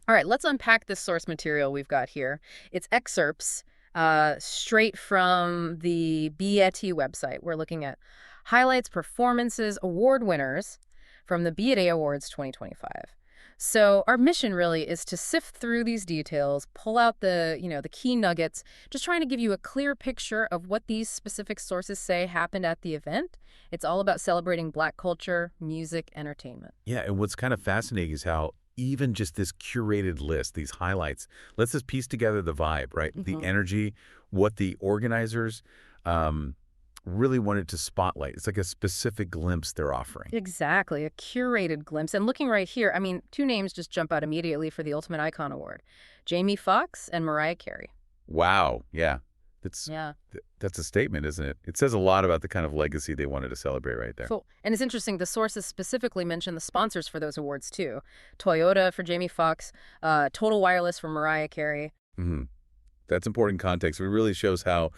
All right, let's unpack this source material we've got here. It's excerpts straight from the BET website. We're looking at highlights, performances, award winners from the BET Awards 2025. So our mission really is to sift through these details, pull out the key nuggets, just trying to give you a clear picture of what these specific sources say happened at the event. It's all about celebrating Black culture, music, entertainment. Yeah, and what's kind of fascinating is how even just this curated list, these highlights, lets us piece together the vibe, right? The energy, what the organizers really wanted to spotlight. It's like a specific glimpse they're offering. Exactly, a curated glimpse. And looking right here, I mean, two names just jump out immediately for the Ultimate Icon Award. Jamie Foxx and Mariah Carey. Wow, yeah. That's Yeah. that's a statement, isn't it? It says a lot about the kind of legacy they wanted to celebrate right there. Cool. And it's interesting, the sources specifically mention the sponsors for those awards, too. Toyota for Jamie Foxx, Total Wireless for Mariah Carey. hmm That's important context. It really shows how,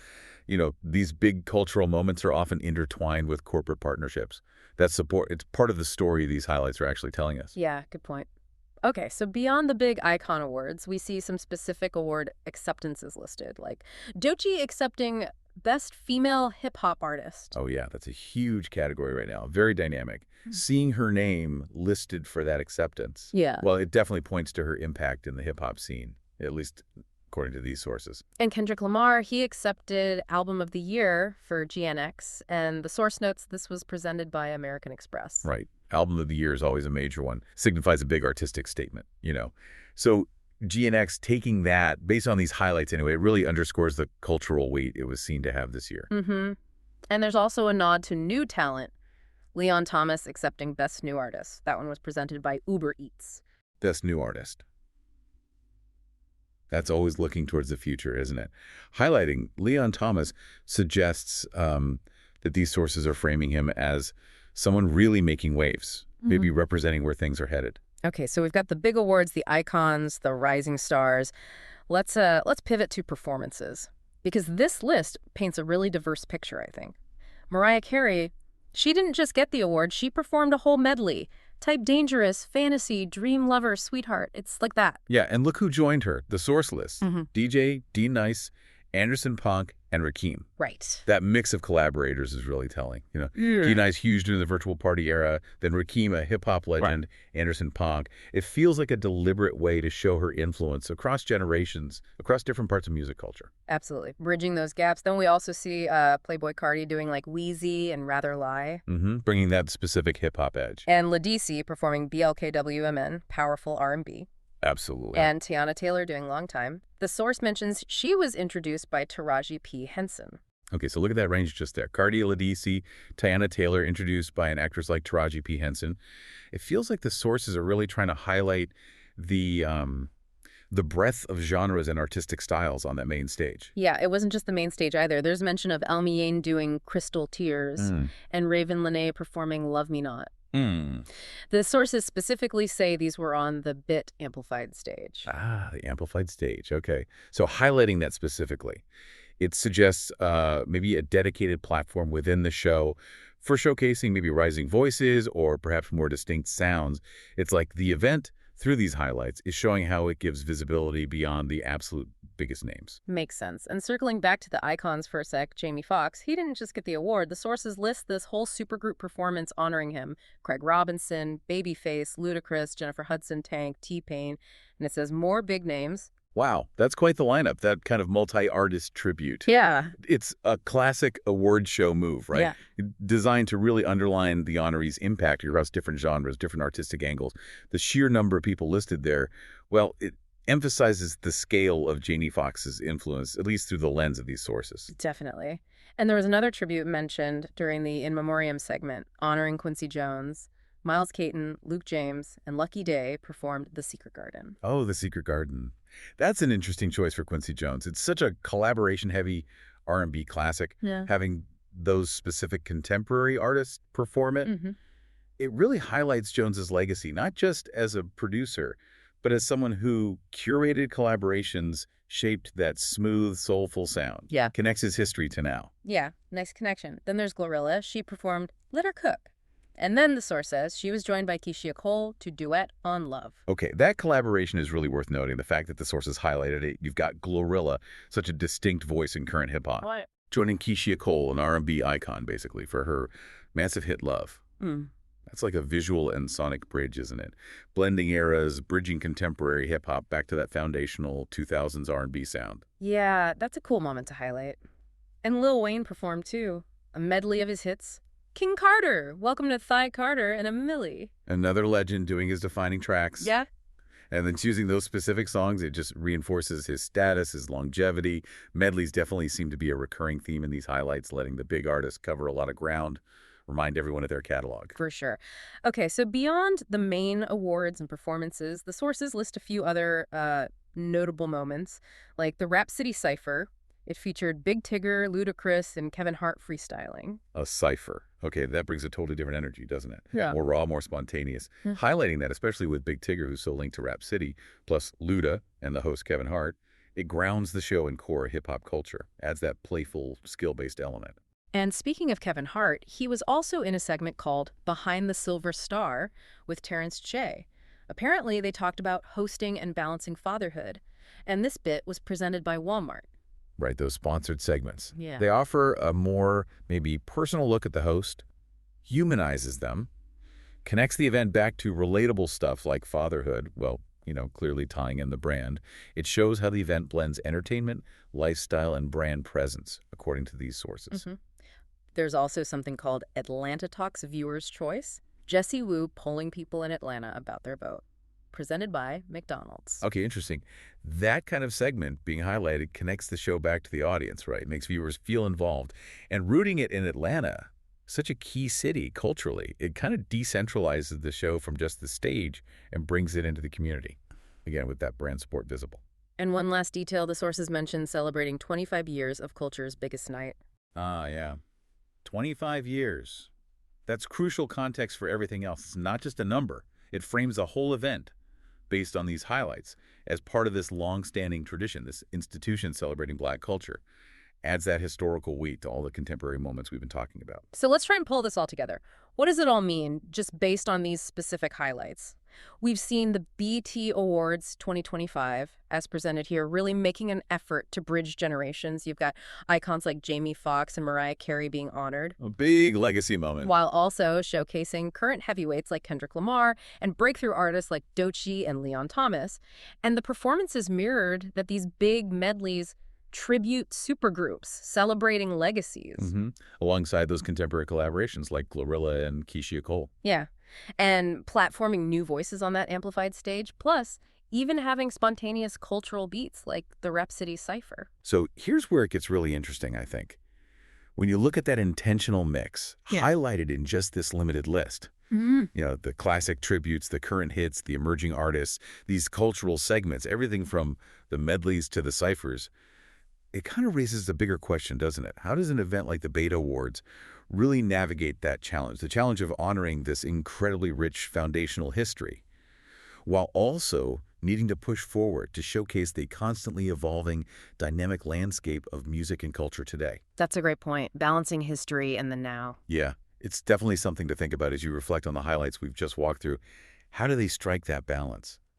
these big cultural moments are often intertwined with corporate partnerships. It's part of the story these highlights are actually telling us. Yeah, good point. Okay, so beyond the big icon awards, we see some specific award acceptances listed, like Doechii accepting Best Female Hip Hop Artist. Oh, yeah, that's a huge category right now. Very dynamic. Seeing her name listed for that acceptance, Yeah. well, it definitely points to her impact in the hip-hop scene, at least according to these sources. And Kendrick Lamar, he accepted Album of the Year for GNX, and the source notes this was presented by American Express. Right. Album of the Year is always a major one. Signifies a big artistic statement. So GNX taking that, based on these highlights anyway, it really underscores the cultural weight it was seen to have this year. And there's also a nod to new talent. Leon Thomas accepting Best New Artist. That one was presented by Uber Eats. Best New Artist. That's always looking towards the future, isn't it? Highlighting Leon Thomas suggests that these sources are framing him as someone really making waves, maybe representing where things are headed. Okay, so we've got the big awards, the icons, the rising stars. Let's pivot to performances, because this list paints a really diverse picture, I think. Mariah Carey, she didn't just get the award, she performed a whole medley. Type Dangerous, Fantasy, Dream Lover, Sweetheart. It's like that. Yeah, and look who joined her, the source list. DJ, D Nice, Anderson .Paak, and Rakim. Right. That mix of collaborators is really telling. D Nice huge during the virtual party era, then Rakim, a hip-hop legend, Anderson .Paak. It feels like a deliberate way to show her influence across generations, across different parts of music culture. Absolutely. Bridging those gaps. Then we also see Playboi Carti doing like Wheezy and Rather Lie. Bringing that specific hip-hop edge. And Ladisi performing BLKWMN, Powerful R&B. Absolutely. And Tiana Taylor doing Long Time. The source mentions she was introduced by Taraji P. Henson. Okay, so look at that range just there. Cardi, Ladisi, Tiana Taylor, introduced by an actress like Taraji P. Henson. It feels like the sources are really trying to highlight the breadth of genres and artistic styles on that main stage. Yeah, it wasn't just the main stage either. There's mention of Elmiane doing Crystal Tears and Raven Lenae performing Love Me Not. The sources specifically say these were on the BIT amplified stage. Ah, the amplified stage. Okay. So highlighting that specifically, it suggests maybe a dedicated platform within the show for showcasing maybe rising voices or perhaps more distinct sounds. It's like the event, through these highlights, is showing how it gives visibility beyond the absolute biggest names. Makes sense. And circling back to the icons for a sec, Jamie Foxx, he didn't just get the award. The sources list this whole supergroup performance honoring him. Craig Robinson, Babyface, Ludacris, Jennifer Hudson, Tank, T-Pain. And it says more big names. Wow, that's quite the lineup, that kind of multi-artist tribute. Yeah. It's a classic award show move, right? Yeah. Designed to really underline the honoree's impact across different genres, different artistic angles. The sheer number of people listed there, well, it emphasizes the scale of Jamie Foxx's influence, at least through the lens of these sources. Definitely. And there was another tribute mentioned during the In Memoriam segment, honoring Quincy Jones. Miles Caton, Luke James, and Lucky Day performed The Secret Garden. Oh, The Secret Garden. That's an interesting choice for Quincy Jones. It's such a collaboration-heavy R&B classic. Yeah. Having those specific contemporary artists perform it, it really highlights Jones's legacy, not just as a producer, but as someone who curated collaborations, shaped that smooth, soulful sound. Yeah. Connects his history to now. Yeah, nice connection. Then there's Glorilla. She performed Let Her Cook. And then the source says she was joined by Keisha Cole to duet on Love. Okay, that collaboration is really worth noting. The fact that the sources highlighted it, you've got Glorilla, such a distinct voice in current hip-hop, What? joining Keisha Cole, an R&B icon, basically, for her massive hit Love. Hmm. That's like a visual and sonic bridge, isn't it? Blending eras, bridging contemporary hip-hop back to that foundational 2000s R&B sound. Yeah, that's a cool moment to highlight. And Lil Wayne performed too. A medley of his hits. King Carter, Welcome to Thigh Carter, and a Millie. Another legend doing his defining tracks. Yeah? And then choosing those specific songs, it just reinforces his status, his longevity. Medleys definitely seem to be a recurring theme in these highlights, letting the big artists cover a lot of ground, remind everyone of their catalog. For sure. Okay, so beyond the main awards and performances, the sources list a few other notable moments, like the Rap City Cypher. It featured Big Tigger, Ludacris, and Kevin Hart freestyling. A cipher. Okay, that brings a totally different energy, doesn't it? Yeah. More raw, more spontaneous. Yeah. Highlighting that, especially with Big Tigger, who's so linked to Rap City, plus Luda and the host Kevin Hart, it grounds the show in core hip-hop culture, adds that playful, skill-based element. And speaking of Kevin Hart, he was also in a segment called Behind the Silver Star with Terrence J. Apparently, they talked about hosting and balancing fatherhood, and this bit was presented by Walmart. Right, those sponsored segments. Yeah. They offer a more, maybe personal look at the host, humanizes them, connects the event back to relatable stuff like fatherhood, well, clearly tying in the brand. It shows how the event blends entertainment, lifestyle, and brand presence, according to these sources. Mm-hmm. There's also something called Atlanta Talks Viewer's Choice. Jesse Wu polling people in Atlanta about their vote. Presented by McDonald's. Okay, interesting. That kind of segment being highlighted connects the show back to the audience, right? Makes viewers feel involved. And rooting it in Atlanta, such a key city culturally, it kind of decentralizes the show from just the stage and brings it into the community. Again, with that brand support visible. And one last detail the sources mentioned celebrating 25 years of culture's biggest night. Ah, yeah. 25 years. That's crucial context for everything else. It's not just a number. It frames a whole event based on these highlights as part of this long-standing tradition, this institution celebrating Black culture. Adds that historical weight to all the contemporary moments we've been talking about. So let's try and pull this all together. What does it all mean, just based on these specific highlights? We've seen the BET Awards 2025, as presented here, really making an effort to bridge generations. You've got icons like Jamie Foxx and Mariah Carey being honored, A big legacy moment. while also showcasing current heavyweights like Kendrick Lamar and breakthrough artists like Doechii and Leon Thomas. And the performances mirrored that these big medleys tribute supergroups celebrating legacies. Alongside those contemporary collaborations like Glorilla and Keisha Cole. Yeah. And platforming new voices on that amplified stage, plus even having spontaneous cultural beats like the Rap City Cypher. So here's where it gets really interesting, I think. When you look at that intentional mix, highlighted in just this limited list, the classic tributes, the current hits, the emerging artists, these cultural segments, everything from the medleys to the ciphers, it kind of raises a bigger question, doesn't it? How does an event like the Beta Awards really navigate that challenge, the challenge of honoring this incredibly rich foundational history, while also needing to push forward to showcase the constantly evolving, dynamic landscape of music and culture today? That's a great point, balancing history and the now. Yeah, it's definitely something to think about as you reflect on the highlights we've just walked through. How do they strike that balance?